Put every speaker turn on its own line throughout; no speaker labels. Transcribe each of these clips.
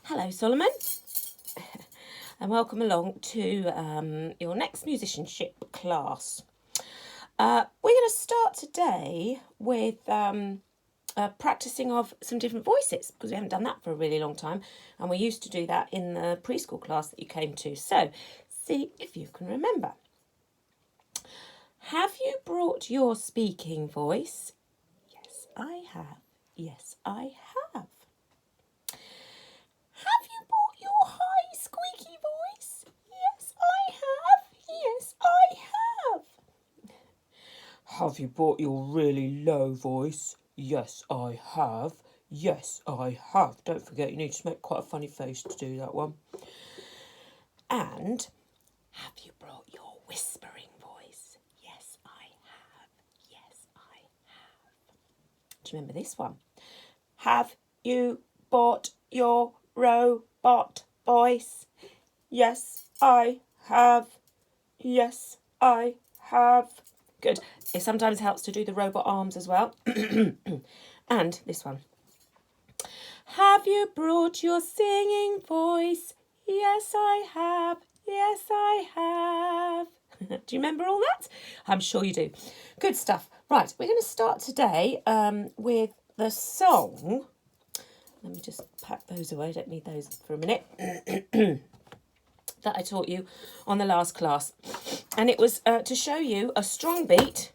Hello, Solomon, and welcome along to your next musicianship class. We're going to start today with practicing of some different voices because we haven't done that for a really long time, and we used to do that in the preschool class that you came to. So, see if you can remember. Have you brought your speaking voice? Yes, I have. Yes, I have. Have you brought your high squeaky voice? Yes, I have. Yes, I have. Have you brought your really low voice? Yes, I have. Yes, I have. Don't forget, you need to make quite a funny face to do that one. And have you brought your whispering voice? Yes, I have. Yes, I have. Do you remember this one? Have you bought your robot voice? Yes, I have. Yes, I have. Good. It sometimes helps to do the robot arms as well. And this one. Have you brought your singing voice? Yes, I have. Yes, I have. Do you remember all that? I'm sure you do. Good stuff. Right, we're going to start today with the song. Let me just pack those away. I don't need those for a minute. That I taught you on the last class. And it was to show you a strong beat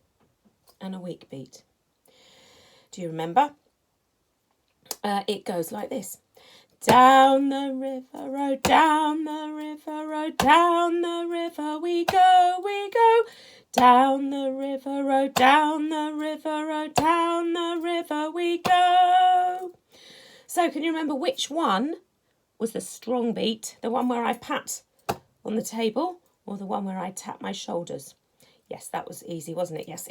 and a weak beat. Do you remember? It goes like this. Down the river road, down the river road, down the river we go, we go. Down the river road, down the river road, down the river we go. So can you remember which one was the strong beat? The one where I pat on the table or the one where I tap my shoulders? Yes, that was easy, wasn't it? Yes,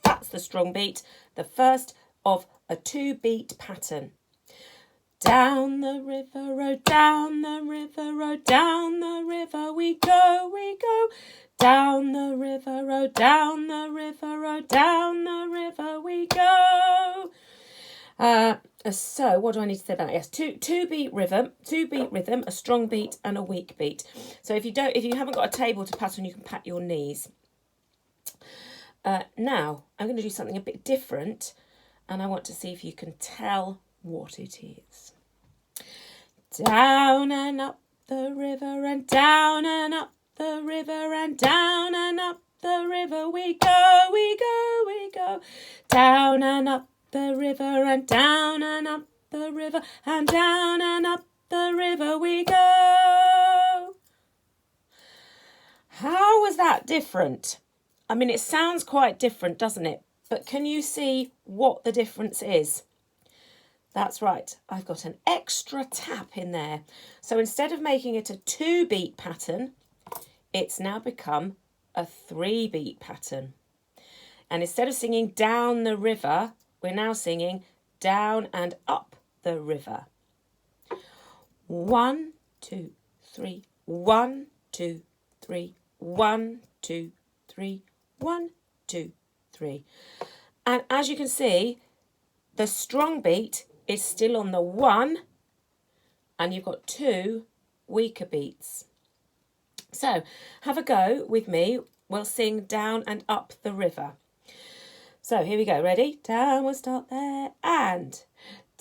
that's the strong beat, the first of a 2-beat pattern. Down the river road, down the river road, down the river we go, we go. Down the river road, down the river road, down the river we go. So what do I need to say about it? Yes, two beat rhythm, a strong beat and a weak beat. So if you haven't got a table to pat on, you can pat your knees. Now I'm going to do something a bit different, and I want to see if you can tell what it is. Down and up the river and down and up the river and down and up the river we go, we go, we go. Down and up the river and down and up the river and down and up the river we go. How was that different? I mean, it sounds quite different, doesn't it? But can you see what the difference is? That's right, I've got an extra tap in there. So instead of making it a 2-beat pattern, it's now become a 3-beat pattern. And instead of singing down the river, we're now singing down and up the river. 1, 2, 3, 1, 2, 3, 1, 2, 3, 1, 2, 3. And as you can see, the strong beat is still on the 1, and you've got 2 weaker beats. So have a go with me. We'll sing down and up the river. So here we go. Ready? Down, we'll start there. And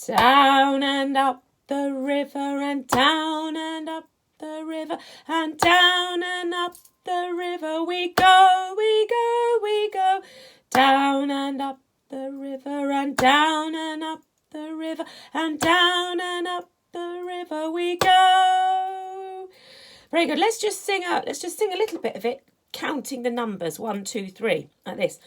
down and up the river and down and up the river and down and up the river we go, we go, we go. Down and up the river and down and up the river and down and up the river we go. Very good. Let's just sing a little bit of it, counting the numbers. 1, 2, 3, like this.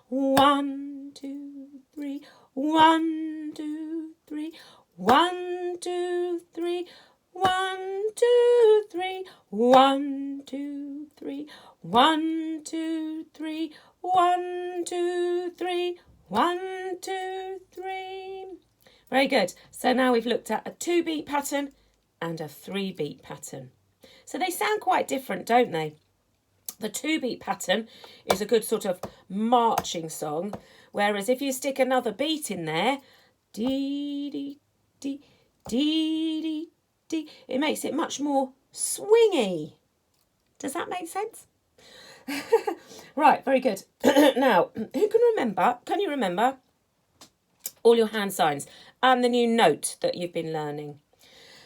1, 2, 3. 1, 2, 3. 1, 2, 3. 1, 2, 3. 1, 2, 3. 1, 2, 3. 1, 2, 3. 1, 2, 3. Very good. So now we've looked at a 2-beat pattern and a 3-beat pattern. So they sound quite different, don't they? The 2-beat pattern is a good sort of marching song, whereas if you stick another beat in there, dee dee dee dee dee D. It makes it much more swingy. Does that make sense? Right, very good. Now, can you remember all your hand signs and the new note that you've been learning?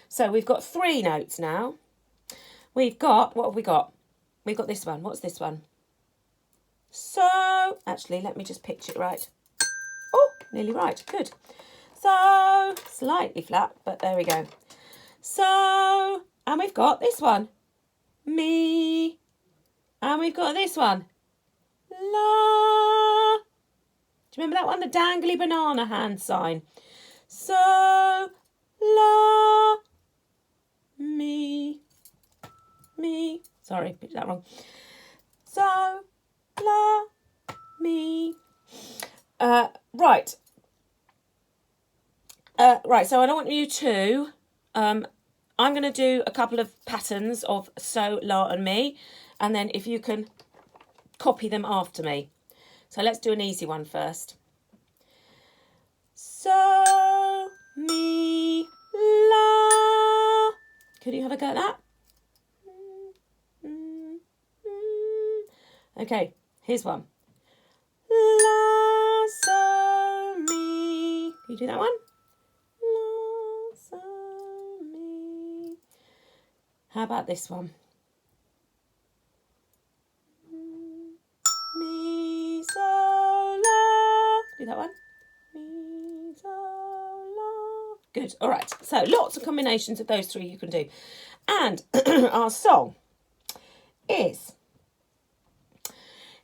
So we've got 3 notes now. We've got, what have we got? We've got this one. What's this one? So, actually, let me just pitch it right. Oh, nearly right. Good. So, slightly flat, but there we go. So, and we've got this one. Me. And we've got this one. La. Do you remember that one? The dangly banana hand sign. So, la. Me. Me. Sorry, picked that wrong. So, la. Me. Right. Right, so I don't want you to... I'm going to do a couple of patterns of so, la and me. And then if you can copy them after me. So let's do an easy one first. So, mi, la. Could you have a go at that? Okay, here's one. La, so, mi. Can you do that one? La, so, mi. How about this one? Mi, so, la. Do that one. Mi, so, la. Good. All right. So lots of combinations of those 3 you can do. And our song is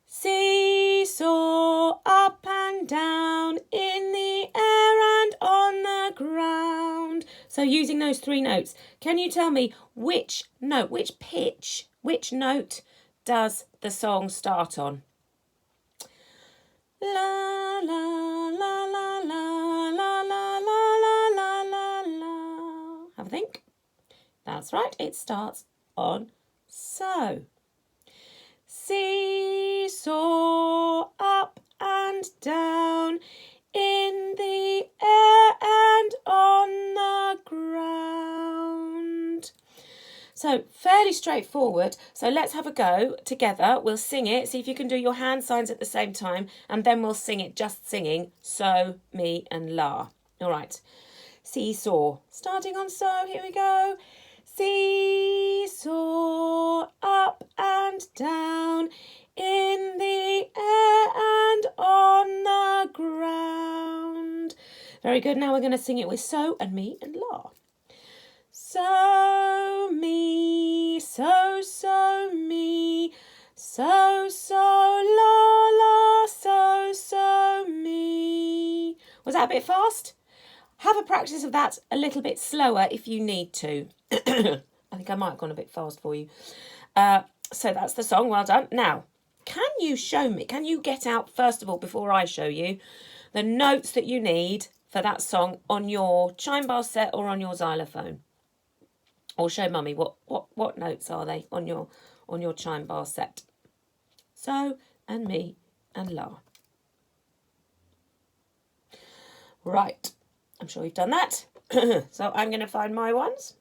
seesaw up and down in the air and on the ground. So using those 3 notes, can you tell me which note, which pitch, which note does the song start on? La la la la la la la la la la la. Have a think. That's right. It starts on so. Seesaw up and down in the air and on the ground. So fairly straightforward. So let's have a go together. We'll sing it. See if you can do your hand signs at the same time. And then we'll sing it just singing so, me and la. All right. Seesaw. Starting on so. Here we go. Seesaw up and down in the air and on the ground. Very good. Now we're going to sing it with so and me and la. So, me, so, me, so, la, la, so, me. Was that a bit fast? Have a practice of that a little bit slower if you need to. I think I might have gone a bit fast for you. So that's the song. Well done. Now, can you show me, can you get out, first of all, before I show you, the notes that you need for that song on your chime bar set or on your xylophone? Or show mummy what notes are they on your chime bar set? So and me and la. Right, I'm sure you've done that. So I'm going to find my ones.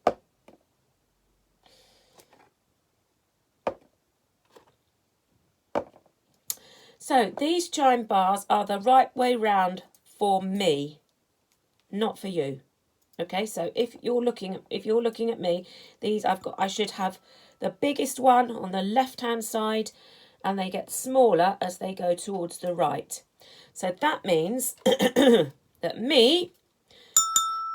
So these chime bars are the right way round for me, not for you. Okay, so if you're looking at me, these I should have the biggest one on the left-hand side, and they get smaller as they go towards the right. So that means that me,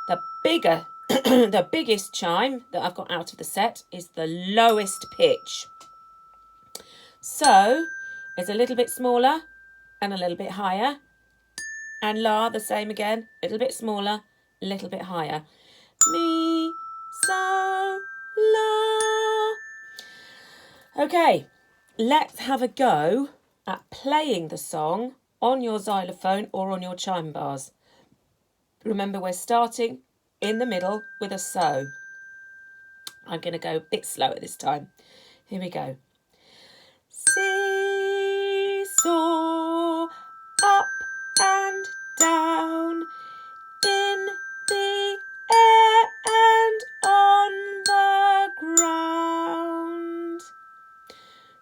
the biggest chime that I've got out of the set is the lowest pitch. So it's a little bit smaller and a little bit higher. And la, the same again, a little bit smaller, a little bit higher. Mi, so, la. Okay, let's have a go at playing the song on your xylophone or on your chime bars. Remember, we're starting in the middle with a so. I'm going to go a bit slower this time. Here we go. Seesaw up and down in the air and on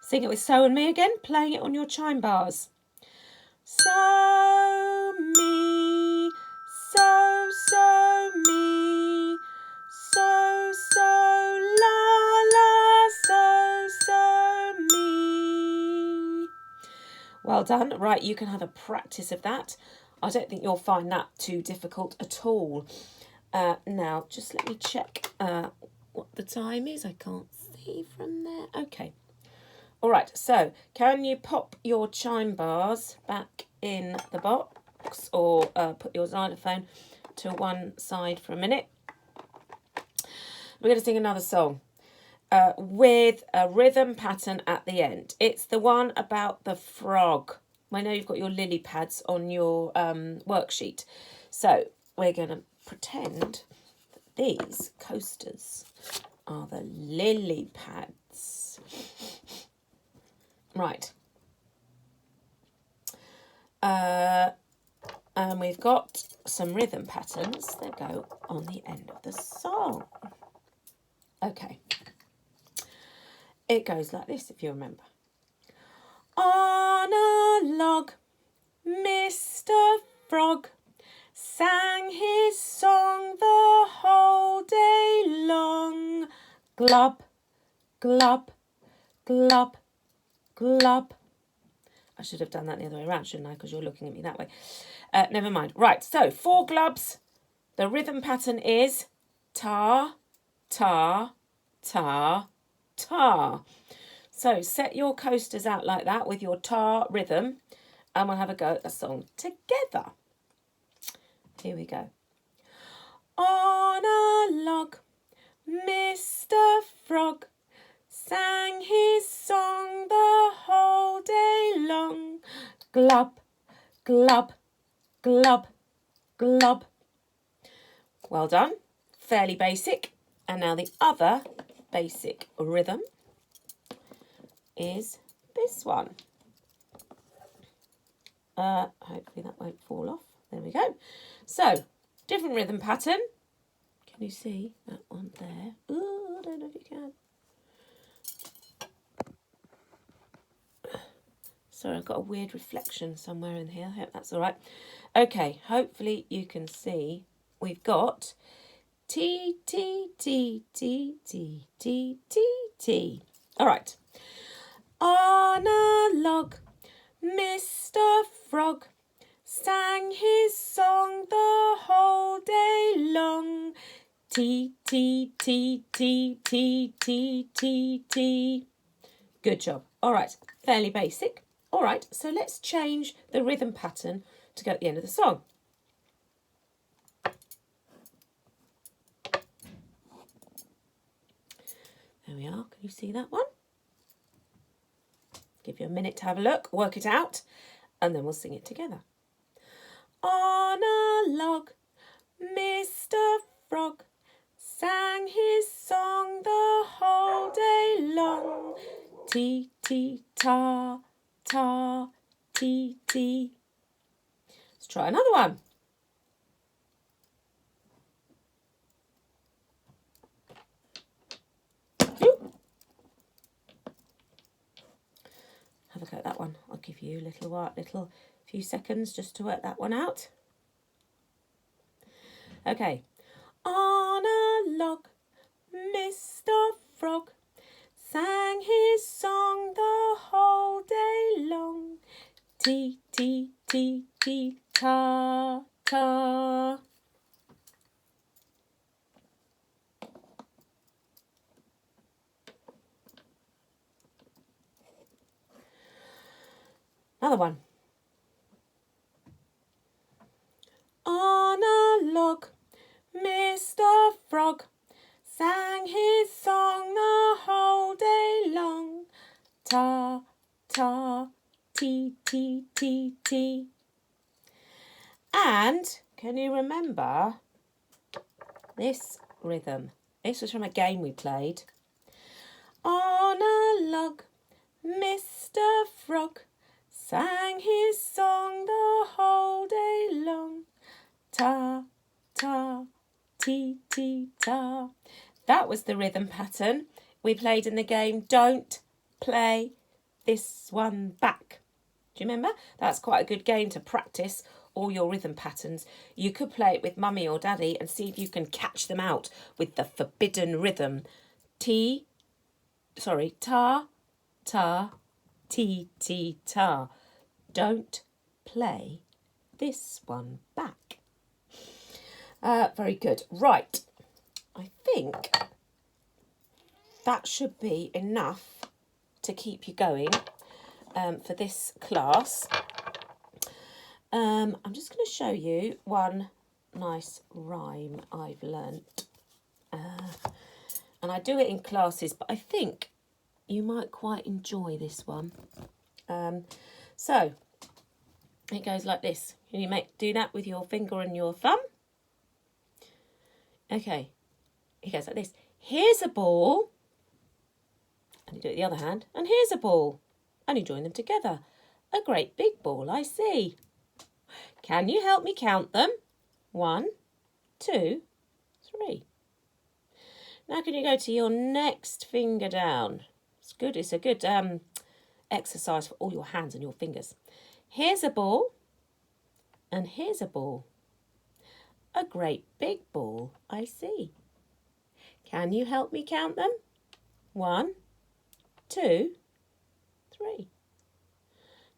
Sing it with so and me again, playing it on your chime bars. So, me, so, me, so, la, so, me. Well done. Right, you can have a practice of that. I don't think you'll find that too difficult at all. Now, just let me check what the time is. I can't see from there. Okay. All right, so can you pop your chime bars back in the box or put your xylophone to one side for a minute? We're going to sing another song with a rhythm pattern at the end. It's the one about the frog. I know you've got your lily pads on your worksheet. So we're going to pretend that these coasters are the lily pads. Right. And we've got some rhythm patterns that go on the end of the song. Okay. It goes like this, if you remember. On a log, Mr. Frog sang his song the whole day long. Glub, glub, glub, glub. I should have done that the other way around, shouldn't I? Because you're looking at me that way. Never mind. Right, so 4 glubs. The rhythm pattern is ta, ta, ta, ta. So set your coasters out like that with your ta rhythm, and we'll have a go at the song together. Here we go. On a log, Mr. Frog sang his song the whole day long. Glub, glub, glub, glub. Well done. Fairly basic. And now the other basic rhythm is this one. Hopefully that won't fall off. There we go. So, different rhythm pattern. Can you see that one there? Ooh, I don't know if you can. Sorry, I've got a weird reflection somewhere in here. I hope that's all right. Okay, hopefully you can see we've got T, T, T, T, T, T, T, T. All right. On a log, Mr. Frog sang his song the whole day long. T, T, T, T, T, T, T, T. Good job. All right, fairly basic. All right, so let's change the rhythm pattern to go at the end of the song. There we are. Can you see that one? Give you a minute to have a look, work it out, and then we'll sing it together. On a log, Mr. Frog sang his song the whole day long. T, T, ta, ta, T, T. Let's try another one. Have a go at that one. I'll give you a little few seconds just to work that one out. Okay. On a log, Mr. Frog sang his song the whole day long. T, T, T, T, ta, ta. Another one. On a log, Mr. Frog sang his song the whole day long. Ta, ta, T, T, T, T. And can you remember this rhythm? This was from a game we played. On a log, Mr. Frog sang his song the whole day long. Ta, ta, T, T, ta. That was the rhythm pattern we played in the game Don't Play this one back. Do you remember? That's quite a good game to practice all your rhythm patterns. You could play it with mummy or daddy and see if you can catch them out with the forbidden rhythm. Ta, ta, ti, ti, ta. Don't play this one back. Very good. Right. I think that should be enough to keep you going for this class. I'm just going to show you one nice rhyme I've learnt. And I do it in classes, but I think you might quite enjoy this one. So it goes like this. Can you do that with your finger and your thumb? Okay. It goes like this. Here's a ball. And you do it with the other hand. And here's a ball. And you join them together. A great big ball, I see. Can you help me count them? 1, 2, 3. Now can you go to your next finger down? It's good. It's a good exercise for all your hands and your fingers. Here's a ball. And here's a ball. A great big ball, I see. Can you help me count them? 1, 2, 3.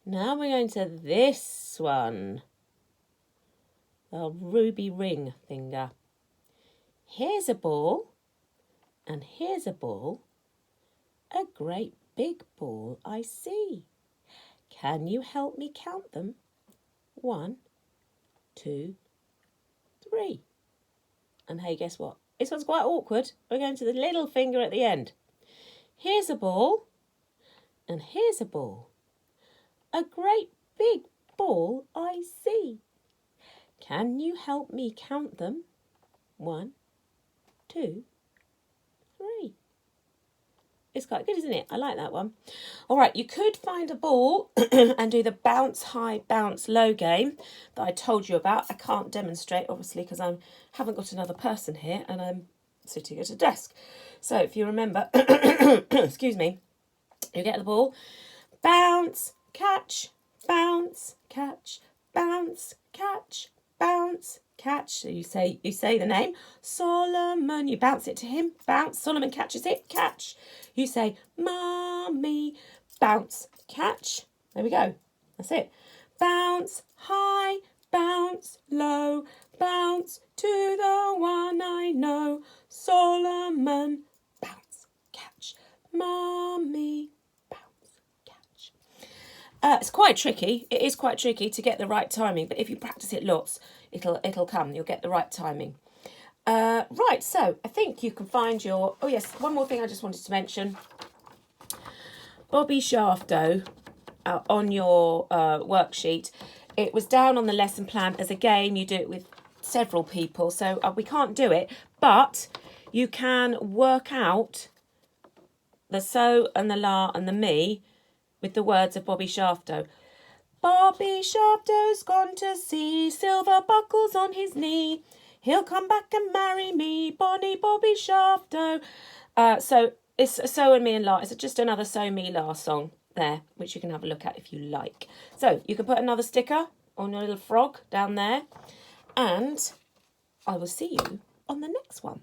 Now we're going to this one. The ruby ring finger. Here's a ball. And here's a ball. A great big ball, I see. Can you help me count them? 1, 2, 3. And hey, guess what? This one's quite awkward. We're going to the little finger at the end. Here's a ball. And here's a ball. A great big ball, I see. Can you help me count them? 1, 2, 3. It's quite good, isn't it? I like that one. All right, you could find a ball and do the bounce high, bounce low game that I told you about. I can't demonstrate, obviously, because I haven't got another person here and I'm sitting at a desk. So if you remember, excuse me, you get the ball, bounce, catch, bounce, catch, bounce, catch, bounce, catch. So you say the name Solomon. You bounce it to him. Bounce. Solomon catches it. Catch. You say Mummy. Bounce. Catch. There we go. That's it. Bounce high. Bounce low. Bounce to the one I know. Solomon. Bounce. Catch. Mummy. It's quite tricky. It is quite tricky to get the right timing, but if you practice it lots, it'll come. You'll get the right timing. Right, so I think you can find your... Oh, yes, one more thing I just wanted to mention. Bobby Shafto on your worksheet. It was down on the lesson plan as a game. You do it with several people, so we can't do it, but you can work out the so and the la and the me with the words of Bobby Shafto. Bobby Shafto's gone to sea, silver buckles on his knee. He'll come back and marry me, Bonnie Bobby Shafto. So it's a so and me and la. It's just another so me la song there, which you can have a look at if you like. So you can put another sticker on your little frog down there, and I will see you on the next one.